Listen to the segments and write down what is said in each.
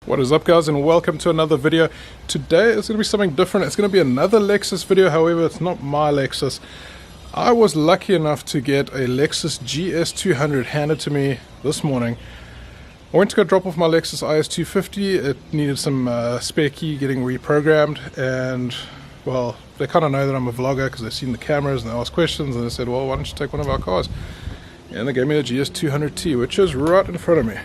What is up, guys, and welcome to another video. Today is going to be something different. It's going to be another Lexus video. However, it's not my Lexus. I was lucky enough to get a Lexus GS200 handed to me this morning. I went to go drop off my Lexus IS250. It needed some spare key getting reprogrammed, and well, they kind of know that I'm a vlogger because they've seen the cameras and they asked questions, and they said, well, why don't you take one of our cars? And they gave me the GS200T, which is right in front of me.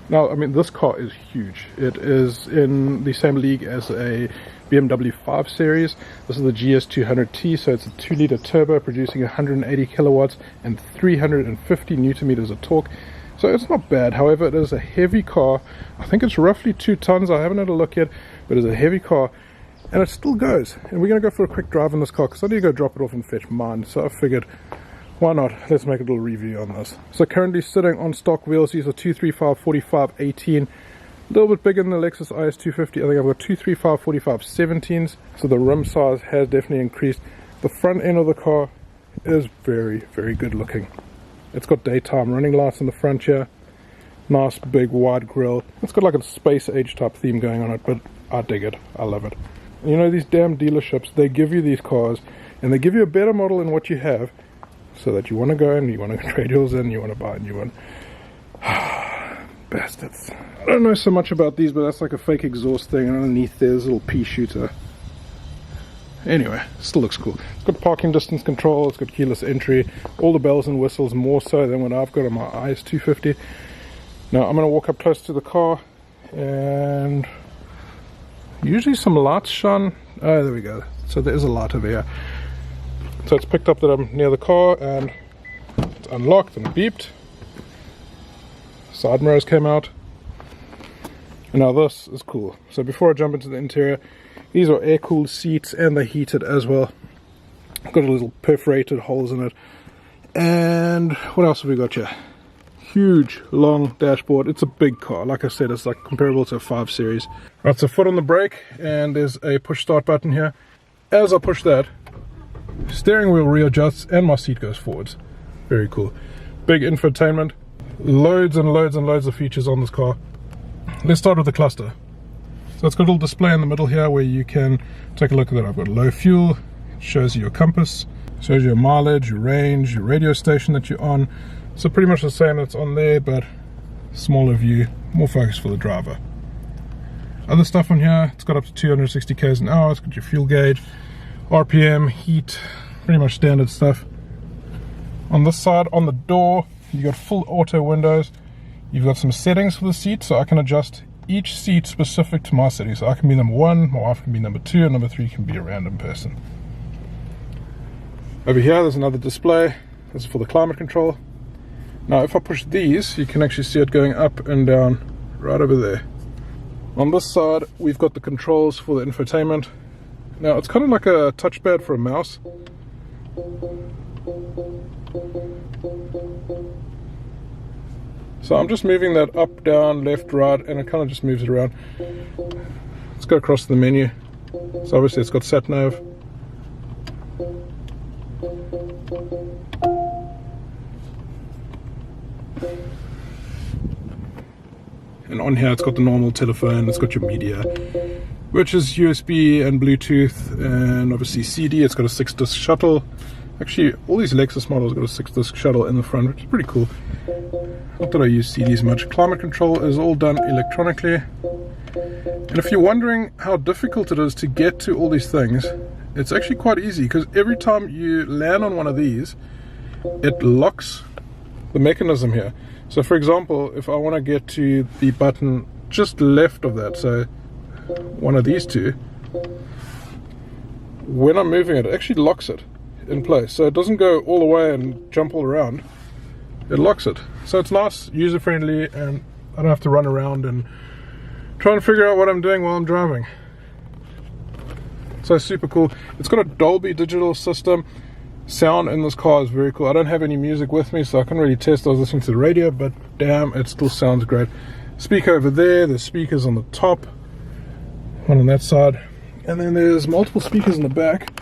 Now, I mean, this car is huge. It is in the same league as a BMW 5 Series. This is the GS200T, so it's a 2-litre turbo producing 180 kilowatts and 350 newton meters of torque. So it's not bad. However, it is a heavy car. I think it's roughly 2 tons. I haven't had a look yet, but it's a heavy car, and it still goes. And we're going to go for a quick drive in this car because I need to go drop it off and fetch mine. So I figured, why not? Let's make a little review on this. So currently sitting on stock wheels. These are 235/45/18. A little bit bigger than the Lexus IS250. I think I've got 235/45/17s. So the rim size has definitely increased. The front end of the car is very, very good looking. It's got daytime running lights in the front here. Nice big wide grille. It's got like a space age type theme going on it, but I dig it. I love it. You know, these damn dealerships, they give you these cars and they give you a better model than what you have, so that you want to go and you want to trade yours in, you want to buy a new one. Bastards. I don't know so much about these, but that's like a fake exhaust thing, and underneath there's a little pea shooter. Anyway, still looks cool. It's got parking distance control, it's got keyless entry, all the bells and whistles, more so than what I've got on my IS250. Now I'm going to walk up close to the car, and usually some lights shine. Oh, there we go. So there is a light over here. So it's picked up that I'm near the car, and it's unlocked and beeped. Side mirrors came out. And now this is cool. So before I jump into the interior, these are air-cooled seats and they're heated as well. Got a little perforated holes in it. And what else have we got here? Huge, long dashboard. It's a big car. Like I said, it's like comparable to a 5 Series. Right, so foot on the brake, and there's a push start button here. As I push that, steering wheel readjusts and my seat goes forwards. Very cool. Big infotainment. Loads and loads and loads of features on this car. Let's start with the cluster. So it's got a little display in the middle here where you can take a look at that. I've got low fuel. It shows you your compass. Shows you your mileage, your range, your radio station that you're on. So pretty much the same that's on there, but smaller view, more focus for the driver. Other stuff on here, it's got up to 260 k's an hour. It's got your fuel gauge, RPM, heat, pretty much standard stuff. On this side, on the door, you got full auto windows. You've got some settings for the seat, so I can adjust each seat specific to my settings. So I can be number 1, my wife can be number 2, and number 3 can be a random person. Over here, there's another display. This is for the climate control. Now, if I push these, you can actually see it going up and down right over there. On this side, we've got the controls for the infotainment. Now, it's kind of like a touchpad for a mouse. So I'm just moving that up, down, left, right, and it kind of just moves it around. Let's go across the menu. So obviously it's got sat nav. And on here it's got the normal telephone, it's got your media, which is USB and Bluetooth, and obviously CD. It's got a 6-disc shuttle. Actually, all these Lexus models got a 6-disc shuttle in the front, which is pretty cool. Not that I use CDs much. Climate control is all done electronically. And if you're wondering how difficult it is to get to all these things, it's actually quite easy, because every time you land on one of these, it locks the mechanism here. So for example, if I want to get to the button just left of that, so one of these two, when I'm moving it, it actually locks it in place, so it doesn't go all the way and jump all around. It locks it, so it's nice, user friendly, and I don't have to run around and try and figure out what I'm doing while I'm driving. So super cool. It's got a Dolby digital system. Sound in this car is very cool. I don't have any music with me, so I couldn't really test. I was listening to the radio, but damn, it still sounds great. Speaker over there, there's speakers on the top, one on that side, and then there's multiple speakers in the back.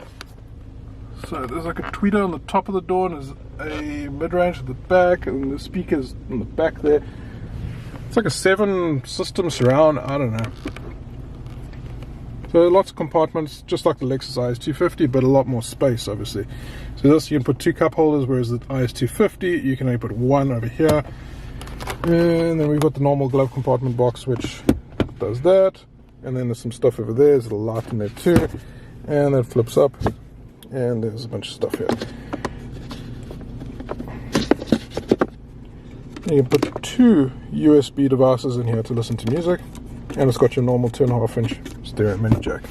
So there's like a tweeter on the top of the door, and there's a mid-range at the back, and the speakers on the back there. It's like a 7-system surround, I don't know. So lots of compartments, just like the Lexus IS250, but a lot more space, obviously. So this, you can put 2 cup holders, whereas the IS250, you can only put 1 over here. And then we've got the normal glove compartment box, which does that. And then there's some stuff over there, there's a light in there too. And that flips up, and there's a bunch of stuff here. You can put 2 USB devices in here to listen to music, and it's got your normal 2.5-inch stereo mini jack.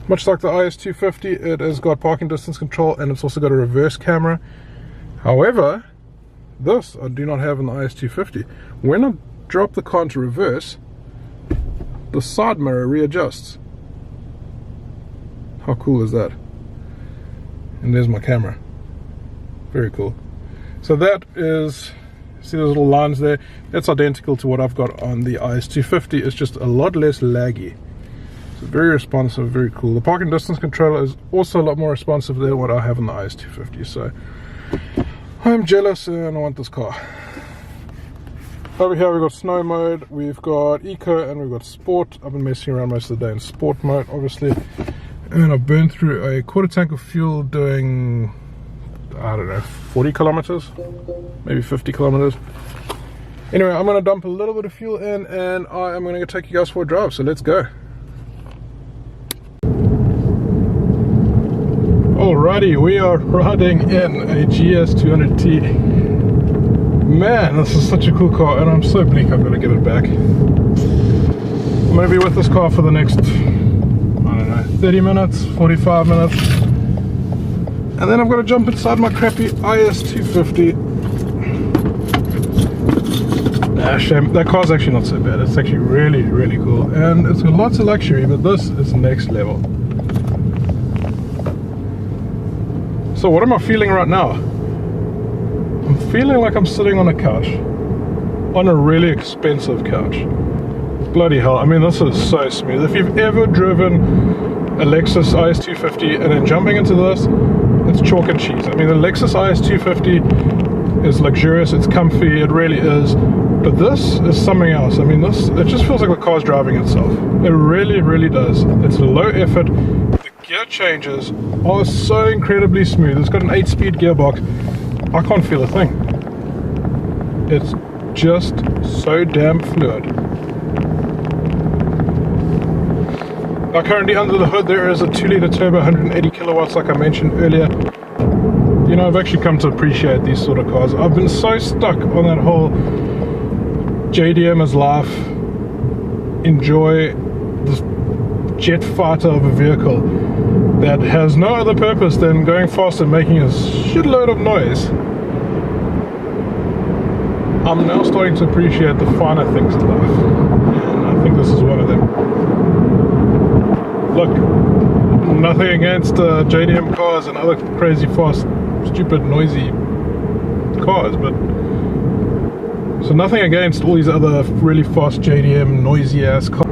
Much like the IS250, it has got parking distance control, and it's also got a reverse camera. However, this I do not have in the IS250. When I drop the car into reverse, the side mirror readjusts. How cool is that? And there's my camera. Very cool. So that is, see those little lines there? That's identical to what I've got on the IS250. It's just a lot less laggy. So very responsive, very cool. The parking distance controller is also a lot more responsive than what I have on the IS250. So I'm jealous and I want this car. Over here we've got snow mode, we've got eco, and we've got sport. I've been messing around most of the day in sport mode, obviously. And I've burned through a 1/4 tank of fuel doing, I don't know, 40 kilometers, maybe 50 kilometers. Anyway, I'm going to dump a little bit of fuel in, and I am going to take you guys for a drive, so let's go. Alrighty, we are riding in a GS200T. Man, this is such a cool car, and I'm so bleak I'm going to give it back. I'm going to be with this car for the next, I don't know, 30 minutes, 45 minutes. And then I've got to jump inside my crappy IS250. Nah, shame. That car's actually not so bad. It's actually really, really cool. And it's got lots of luxury, but this is next level. So what am I feeling right now? I'm feeling like I'm sitting on a couch. On a really expensive couch. Bloody hell, I mean, this is so smooth. If you've ever driven a Lexus IS250 and then jumping into this, it's chalk and cheese. I mean, the Lexus IS250 is luxurious, it's comfy, it really is. But this is something else. I mean, it just feels like the car's driving itself. It really, really does. It's low effort. The gear changes are so incredibly smooth. It's got an 8-speed gearbox. I can't feel a thing. It's just so damn fluid. Now currently under the hood there is a 2-litre turbo, 180 kilowatts like I mentioned earlier. You know, I've actually come to appreciate these sort of cars. I've been so stuck on that whole JDM is life, enjoy this jet fighter of a vehicle that has no other purpose than going fast and making a shitload of noise. I'm now starting to appreciate the finer things in life, and I think this is one of them. Look, nothing against JDM cars and other crazy fast, stupid, noisy cars, but so nothing against all these other really fast JDM noisy ass cars.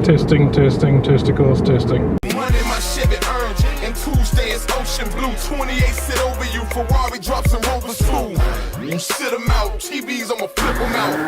Testing, testing, testicles, testing. Tuesday is ocean blue, 28 sit over you, Ferrari drops and Rovers too. You sit them out, TVs, I'ma flip them out.